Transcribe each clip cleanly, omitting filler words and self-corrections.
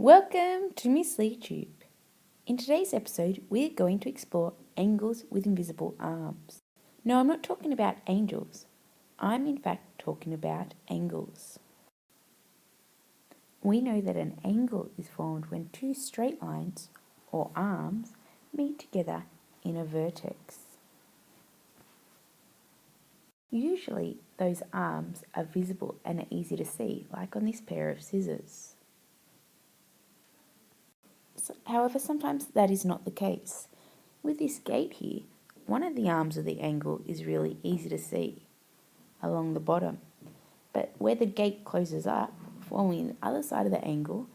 Welcome to Miss Lee Tube. In today's episode, we're going to explore angles with invisible arms. No, I'm not talking about angels. I'm in fact talking about angles. We know that an angle is formed when two straight lines, or arms, meet together in a vertex. Usually, those arms are visible and are easy to see, like on this pair of scissors. However, sometimes that is not the case. With this gate here, one of the arms of the angle is really easy to see along the bottom. But where the gate closes up, forming the other side of the angle,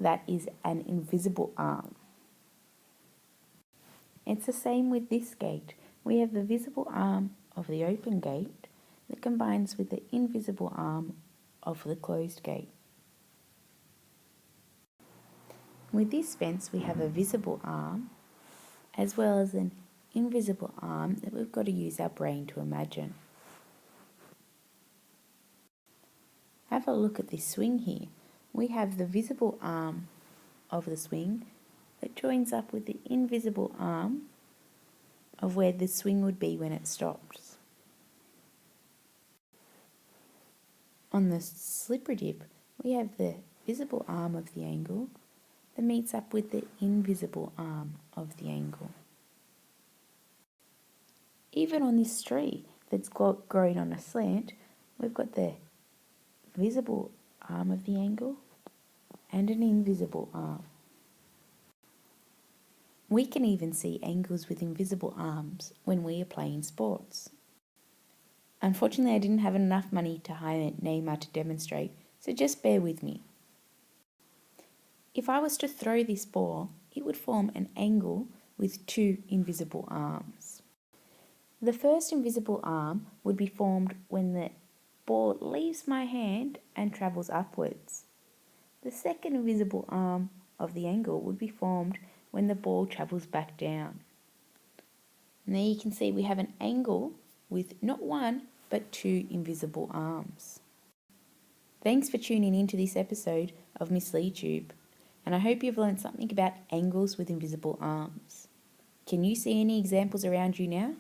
that is an invisible arm. It's the same with this gate. We have the visible arm of the open gate that combines with the invisible arm of the closed gate. With this fence, we have a visible arm as well as an invisible arm that we've got to use our brain to imagine. Have a look at this swing here. We have the visible arm of the swing that joins up with the invisible arm of where the swing would be when it stops. On the slippery dip, we have the visible arm of the angle that meets up with the invisible arm of the angle. Even on this tree that's growing on a slant, we've got the visible arm of the angle and an invisible arm. We can even see angles with invisible arms when we are playing sports. Unfortunately, I didn't have enough money to hire Neymar to demonstrate, so just bear with me. If I was to throw this ball, it would form an angle with two invisible arms. The first invisible arm would be formed when the ball leaves my hand and travels upwards. The second invisible arm of the angle would be formed when the ball travels back down. And there you can see we have an angle with not one but two invisible arms. Thanks for tuning in to this episode of Miss Lee Tube, and I hope you've learned something about angles with invisible arms. Can you see any examples around you now?